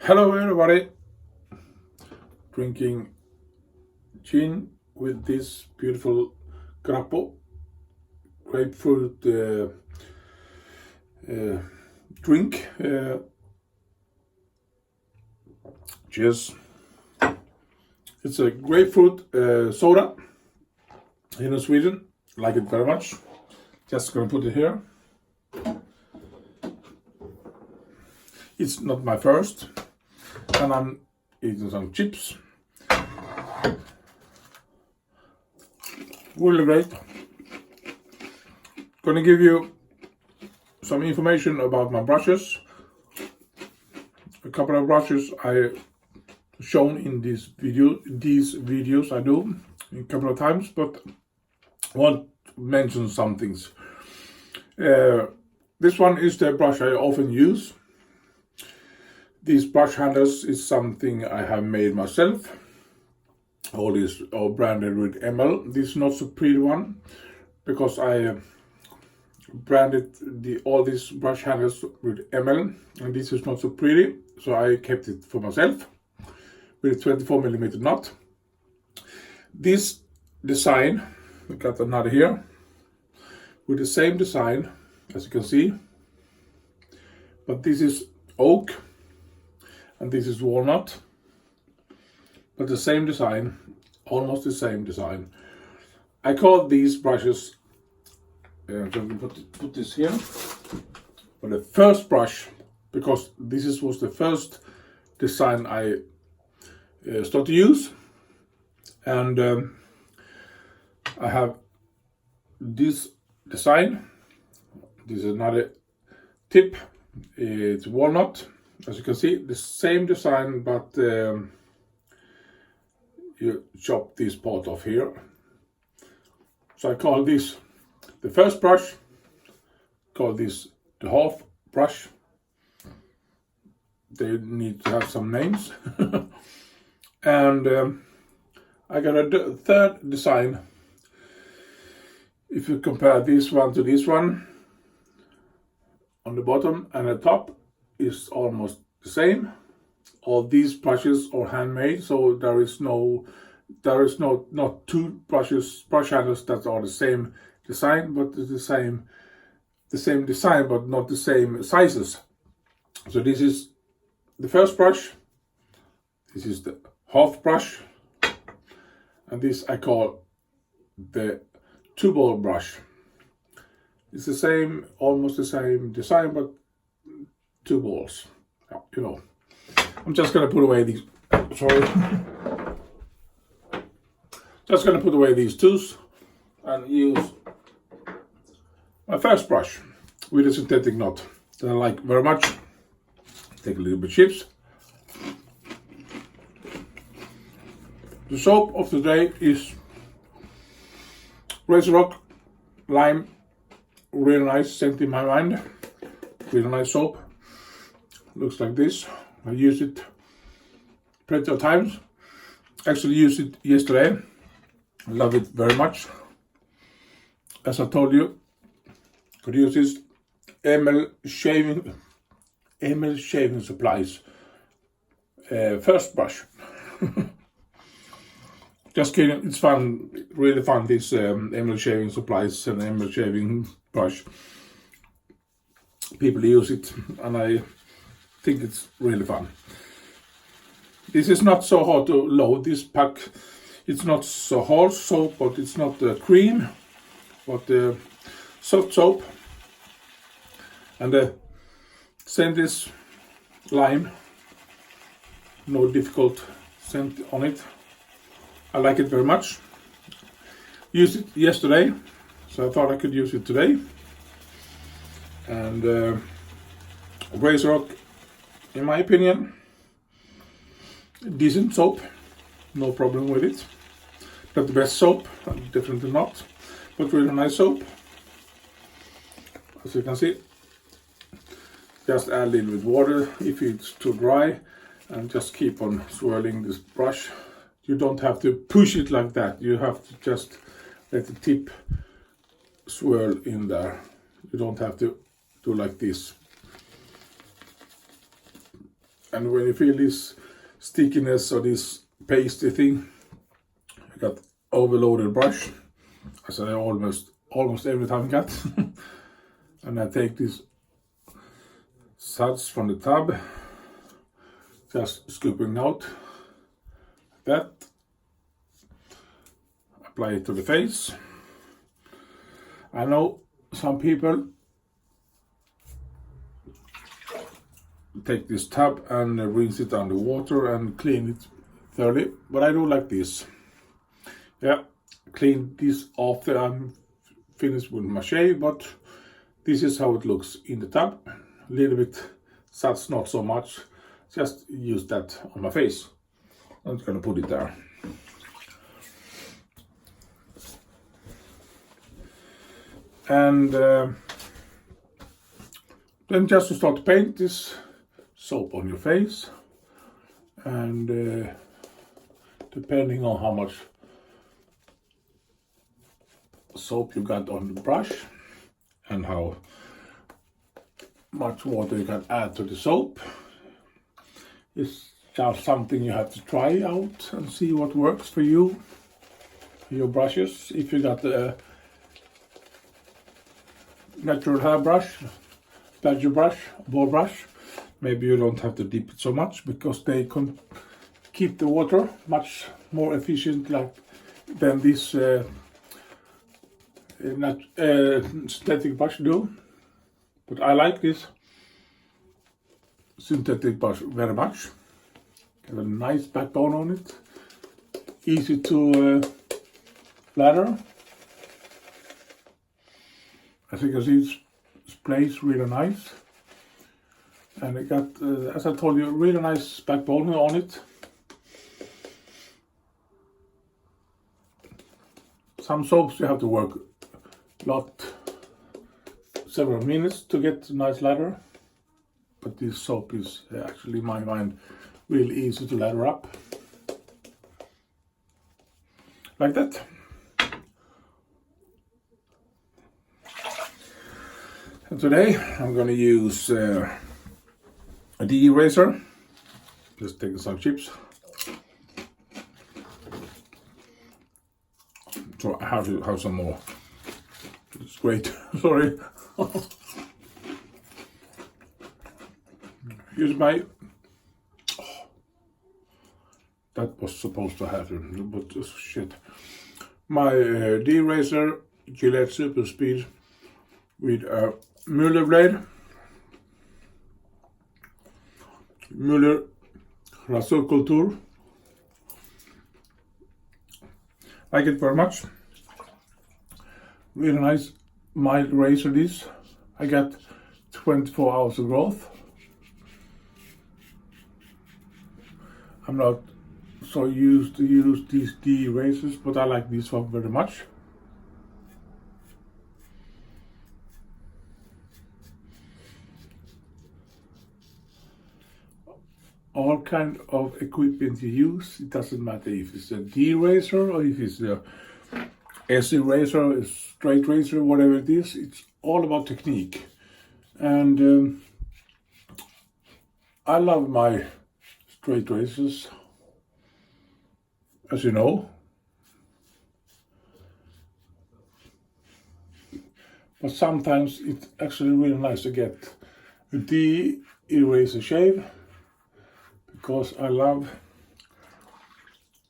Hello everybody, drinking gin with this beautiful grapefruit drink. Cheers. It's a grapefruit soda here in Sweden. Like it very much. Just gonna put it here. It's not my first. And I'm eating some chips. Really great. Gonna give you some information about my brushes. A couple of brushes I shown in these videos I do a couple of times, but I want to mention some things. This one is the brush I often use. These brush handles is something I have made myself. All these are branded with ML. This is not so pretty one because I branded all these brush handles with ML, and this is not so pretty, so I kept it for myself with a 24mm knot. This design, we got another here with the same design as you can see, but this is oak and this is walnut, but the same design, almost the same design. I call these brushes, I'm going to put this here, for the first brush, because this was the first design I started to use, and I have this design. This is another tip, it's walnut. As you can see, the same design, but you chop this part off here. So I call this the first brush, call this the half brush. They need to have some names. And I got a third design. If you compare this one to this one, on the bottom and the top is almost the same. All these brushes are handmade, so there is not two brush handles that are the same design, but it's the same design, but not the same sizes. So this is the first brush, this is the half brush, and this I call the two-ball brush. It's the same, almost the same design, but two balls. You know, I'm just gonna put away these. Sorry, just gonna put away these tools and use my first brush with a synthetic knot that I like very much. Take a little bit of chips. The soap of the day is Razorock Lime. Really nice scent in my mind. Really nice soap. Looks like this. I used it plenty of times. Actually used it yesterday. I love it very much. As I told you, could use this ML shaving supplies first brush. Just kidding, it's fun, really fun, this ML shaving supplies and ML shaving brush. People use it and I think it's really fun. This is not so hard to load, this pack. It's not so hard soap, but it's not cream, but soft soap. And the scent is lime. No difficult scent on it. I like it very much. Used it yesterday, so I thought I could use it today. And Razorock, in my opinion, decent soap, no problem with it. Not the best soap, definitely not, but really nice soap. As you can see, just add a little bit of water if it's too dry, and just keep on swirling this brush. You don't have to push it like that, you have to just let the tip swirl in there. You don't have to do like this. And when you feel this stickiness or this pasty thing, I got overloaded brush, as I almost every time got. And I take these suds from the tub, just scooping out like that, apply it to the face. I know some people take this tub and rinse it under water and clean it thoroughly, but I do like this. Yeah, clean this after I'm finished with my shave, but this is how it looks in the tub. A little bit suds, not so much. Just use that on my face. I'm just gonna put it there. And then just to start to paint this soap on your face, and depending on how much soap you got on the brush and how much water you can add to the soap, it's just something you have to try out and see what works for you, your brushes. If you got a natural hair brush, badger brush, ball brush, maybe you don't have to dip it so much, because they can keep the water much more efficient than this synthetic brush do. But I like this synthetic brush very much. Got a nice backbone on it, easy to lather. As you can see, it plays really nice, and it got, as I told you, really nice backbone on it. Some soaps you have to work several minutes to get a nice lather, but this soap is actually, in my mind, really easy to lather up like that. And today I'm going to use a de-eraser. Just taking some chips. So I have to have some more. It's great. Sorry. Here's my. That was supposed to happen, but shit. My de-eraser Gillette Super Speed with a Muhle blade. Muhle Razorock. Like it very much. Really nice mild razor this. I got 24 hours of growth. I'm not so used to use these de-erasers, but I like this one very much. All kind of equipment you use, it doesn't matter if it's a de-eraser or if it's a S-eraser, a straight razor, whatever it is, it's all about technique. And I love my straight razors, as you know. But sometimes it's actually really nice to get a de-eraser shave, because I love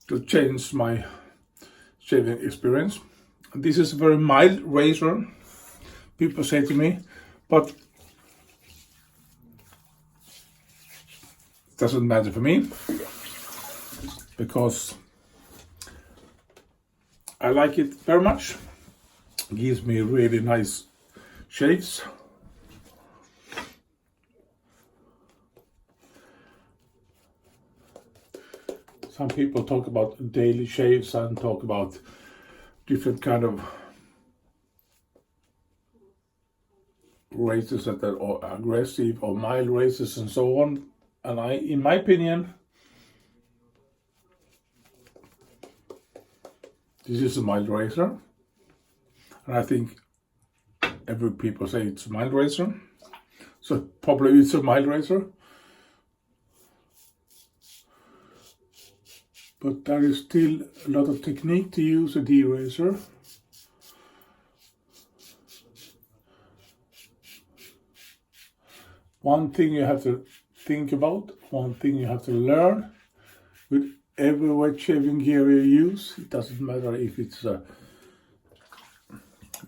to change my shaving experience. This is a very mild razor, people say to me, but it doesn't matter for me, because I like it very much. It gives me really nice shaves. Some people talk about daily shaves and talk about different kind of razors that are aggressive or mild razors and so on. And in my opinion, this is a mild razor. And I think every people say it's a mild razor. So probably it's a mild razor. but there is still a lot of technique to use a deraser. One thing you have to think about, one thing you have to learn with every wet shaving gear you use, it doesn't matter if it's a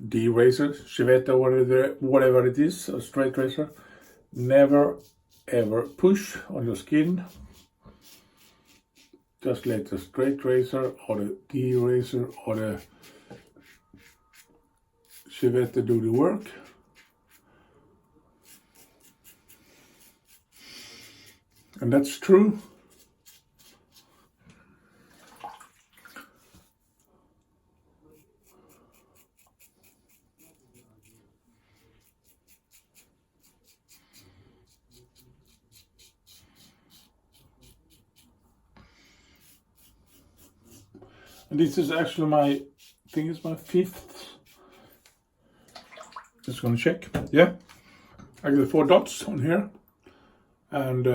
deraser, Gillette, or whatever it is, a straight razor, never ever push on your skin. Just let the straight razor or the deraser or the Gillette do the work. And that's true. And this is actually I think it's my 5th. Just gonna check. Yeah, I got 4 dots on here, and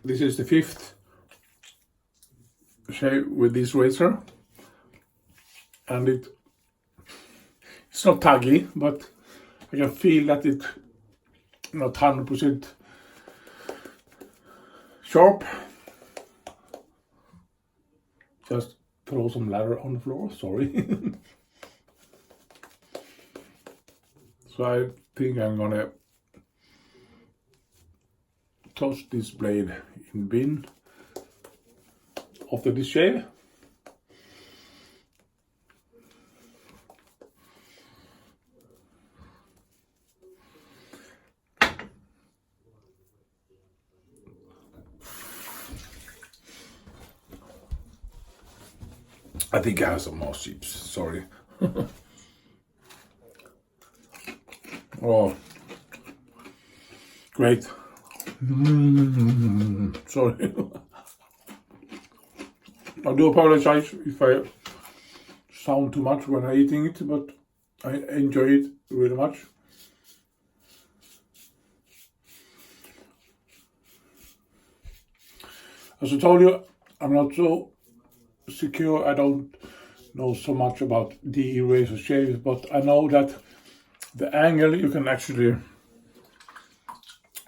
this is the 5th shave with this razor, and it's not tuggy, but I can feel that it's not 100% sharp. Just throw some ladder on the floor, sorry. So I think I'm gonna toss this blade in bin after this shave. I think I have some more chips, sorry. Oh, great. Sorry. I do apologize if I sound too much when I'm eating it, but I enjoy it really much. As I told you, I'm not so secure. I don't know so much about the razor shaves, but I know that the angle you can actually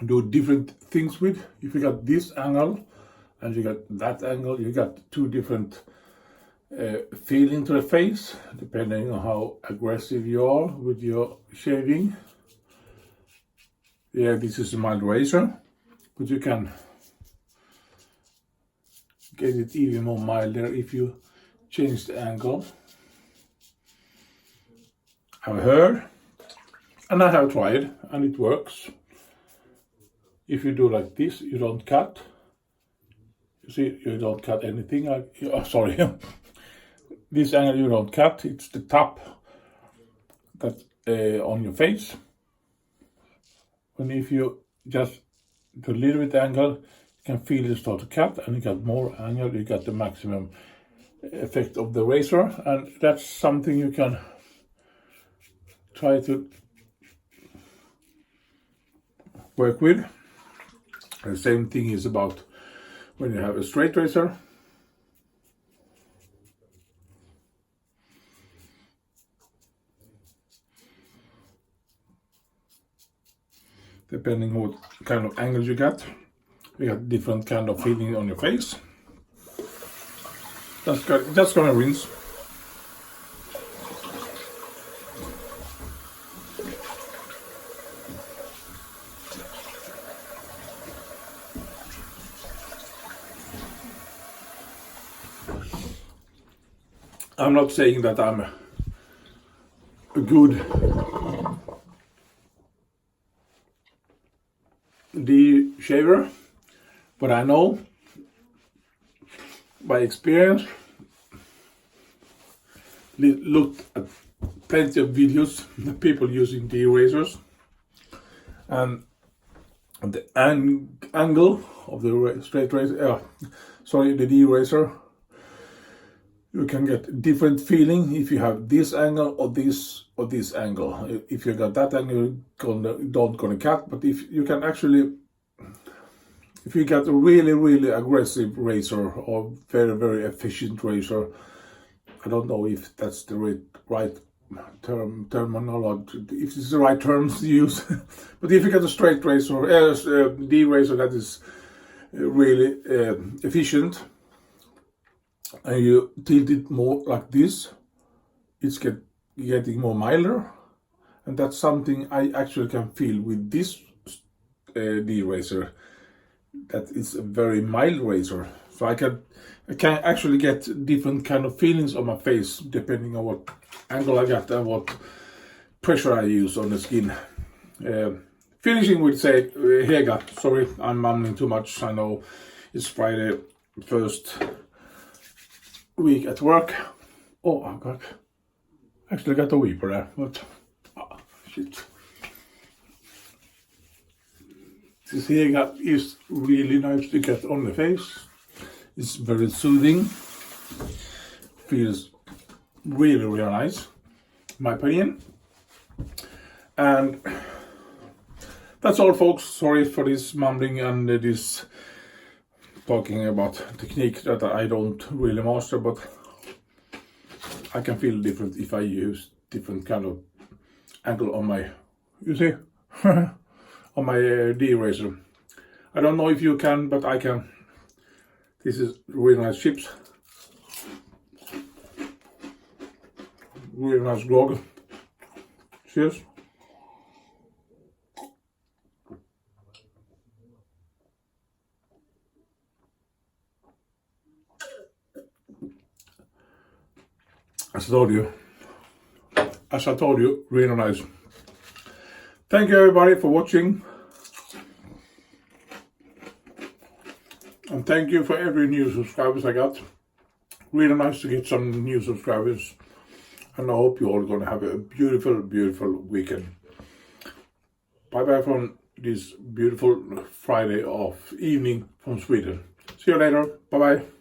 do different things with. If you got this angle and you got that angle, you got 2 different feeling to the face, depending on how aggressive you are with your shaving. Yeah, this is a mild razor, but you can get it even more milder if you change the angle. I've heard, and I have tried, and it works. If you do like this, you don't cut. You see, you don't cut anything. Sorry, this angle you don't cut. It's the top that on your face. And if you just do a little bit angle, you can feel it start to cut, and you got more angle. You got the maximum effect of the razor, and that's something you can try to work with. The same thing is about when you have a straight razor. Depending on what kind of angle you got different kind of feeling on your face. Just gonna rinse. I'm not saying that I'm a good shaver, but I know by experience, looked at plenty of videos of people using razors, and the angle of the straight razor, the razor, you can get different feeling if you have this angle or this angle. If you got that angle, don't gonna cut. But if you can actually if you got a really aggressive razor or very efficient razor, I don't know if that's the right terminology, if it's the right terms to use. But if you get a straight razor, D razor that is really efficient, and you tilt it more like this, it's getting more milder, and that's something I actually can feel with this D razor. That is a very mild razor, so I can actually get different kind of feelings on my face depending on what angle I got and what pressure I use on the skin. Finishing with say HEGA. Sorry, I'm mumbling too much. I know it's Friday, first week at work. Oh, I actually got a weeper there, but shit. This HEGA is really nice to get on the face. It's very soothing. Feels really nice, in my opinion. And that's all, folks. Sorry for this mumbling and this talking about technique that I don't really master, but I can feel different if I use different kind of angle on my, you see, on my D razor. I don't know if you can, but I can. This is really nice chips. Really nice grog. Cheers. As I told you, really nice. Thank you everybody for watching. And thank you for every new subscribers I got. Really nice to get some new subscribers. And I hope you all gonna have a beautiful weekend. Bye from this beautiful Friday evening from Sweden. See you later. Bye.